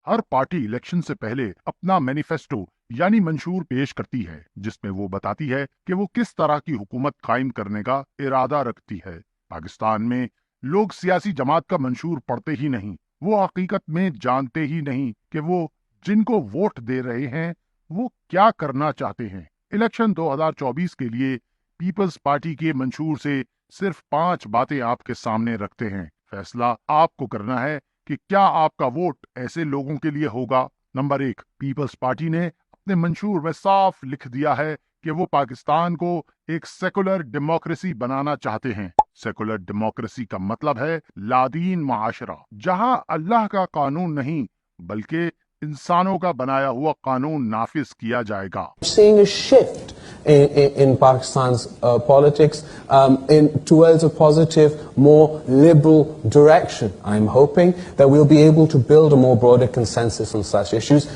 हर party election से पहले अपना मैनिफेस्टो यानी मंशूर पेश करती है, जिसमें वो बताती है कि वो किस तरह की हुकूमत कायम करने का इरादा रखती है। पाकिस्तान में लोग सियासी जमात का मंशूर पढ़ते ही नहीं, वो हकीकत में जानते ही नहीं कि वो जिनको वोट दे रहे हैं वो क्या करना चाहते हैं। इलेक्शन 2024 के लिए पीपल्स पार्टी के मंशूर से सिर्फ 5 बातें आपके सामने रखते हैं। फैसला आपको करना है कि क्या आपका वोट ऐसे लोगों के लिए होगा। नंबर 1, पीपल्स पार्टी ने अपने मंशूर में साफ लिख दिया है कि वो पाकिस्तान को एक सेकुलर डेमोक्रेसी बनाना चाहते हैं। सेकुलर डेमोक्रेसी का मतलब है लादीन माशरा, जहां अल्लाह का कानून नहीं बल्कि इंसानों का बनाया हुआ कानून नाफिज किया जाएगा। Seeing a shift in Pakistan's politics towards a positive, more liberal direction. I'm hoping that we'll be able to build a more broader consensus on such issues.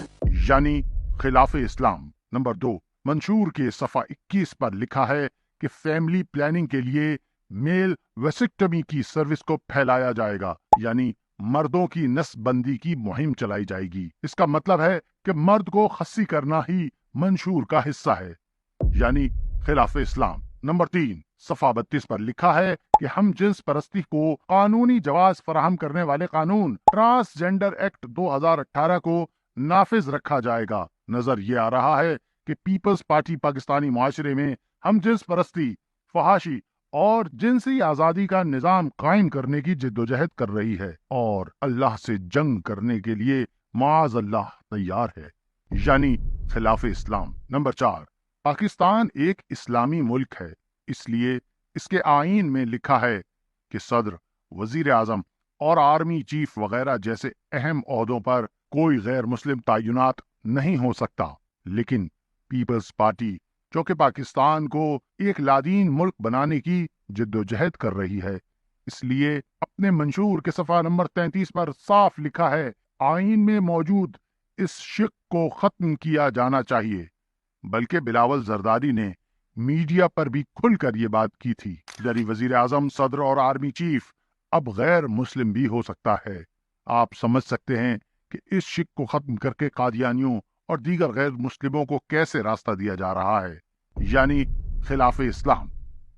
यानी खिलाफ इस्लाम। नंबर 2, मंशूर के सफ़ा 21 पर लिखा है कि फैमिली प्लानिंग के लिए मेल वेसिक्टमी की सर्विस को फैलाया जाएगा, यानी मर्दों की नस्बंदी की मुहिम चलाई जाएगी। इसका मतलब है कि मर्द को खस्सी करना ही मंशूर का हिस्सा है, यानी खिलाफ इस्लाम। नंबर 3, सफ़ा 32 पर लिखा है कि हम जिन्स परस्ती को कानूनी जवाज फराहम करने वाले कानून ट्रांसजेंडर एक्ट 2018 को नाफिज रखा जाएगा। नजर ये आ रहा है कि पीपल्स पार्टी पाकिस्तानी माशरे में हम जिन्स परस्ती, फहाशी और जिनसी आजादी का निजाम कायम करने की जिद्दोजहद कर रही है और अल्लाह से जंग करने के लिए माज अल्लाह तैयार है, यानी खिलाफ इस्लाम। नंबर 4, पाकिस्तान एक इस्लामी मुल्क है, इसलिए इसके आईन में लिखा है कि सदर, वजीर आजम और आर्मी चीफ वगैरह जैसे अहम ओहदों पर कोई गैर मुस्लिम तयनात नहीं हो सकता। लेकिन पीपल्स पार्टी, जो कि पाकिस्तान को एक लादीन मुल्क बनाने की जिद्दोजहद कर रही है, इसलिए अपने मंशूर के सफ़ा नंबर 33 पर साफ लिखा है, आईन में मौजूद इस शिक को खत्म किया जाना चाहिए। बल्कि बिलावल जरदारी ने मीडिया पर भी खुलकर ये बात की थी, यानी वजीर आजम, सदर और आर्मी चीफ अब गैर मुस्लिम भी हो सकता है। आप समझ सकते हैं कि इस शिक को खत्म करके कादियानियों और दीगर गैर मुस्लिमों को कैसे रास्ता दिया जा रहा है, यानी खिलाफ इस्लाम।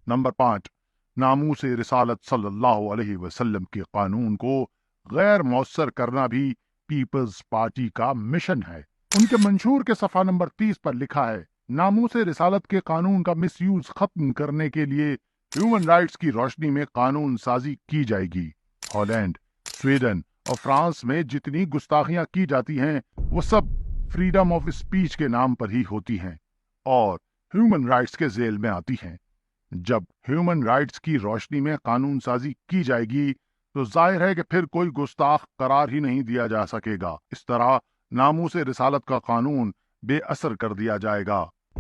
नंबर 5, नामूस रिसालत सल्लल्लाहु अलैहि वसल्लम के कानून को गैर मौसर करना भी पीपल्स पार्टी का मिशन है। उनके मंशूर के सफ़ा नंबर 30 पर लिखा है, नामूस रिसालत के कानून का मिसयूज खत्म करने के लिए ह्यूमन राइट्स की रोशनी में कानून साजी की जाएगी। हॉलैंड, स्वीडन और फ्रांस में जितनी गुस्ताखियां की जाती हैं वो सब फ्रीडम ऑफ स्पीच के नाम पर ही होती हैं और ह्यूमन राइट्स के जेल में आती हैं। जब ह्यूमन राइट्स की रोशनी में कानून साजी की जाएगी तो जाहिर है कि फिर कोई गुस्ताख करार ही नहीं दिया जा सकेगा। इस तरह नामूस रिसालत का कानून बेअसर कर दिया जाएगा,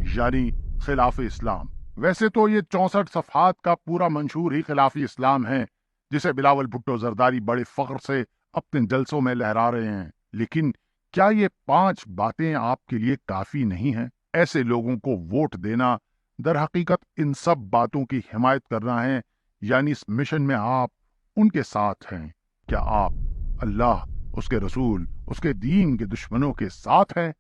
यानी खिलाफ इस्लाम। वैसे तो ये 64 सफ़हात का पूरा मंशूर ही खिलाफ इस्लाम है, जिसे बिलावल भुट्टो जरदारी बड़े फख्र से अपने जलसों में लहरा रहे हैं। लेकिन क्या ये 5 बातें आपके लिए काफी नहीं हैं? ऐसे लोगों को वोट देना दर हकीकत इन सब बातों की हिमायत करना है, यानी इस मिशन में आप उनके साथ हैं। क्या आप अल्लाह, उसके रसूल, उसके दीन के दुश्मनों के साथ हैं?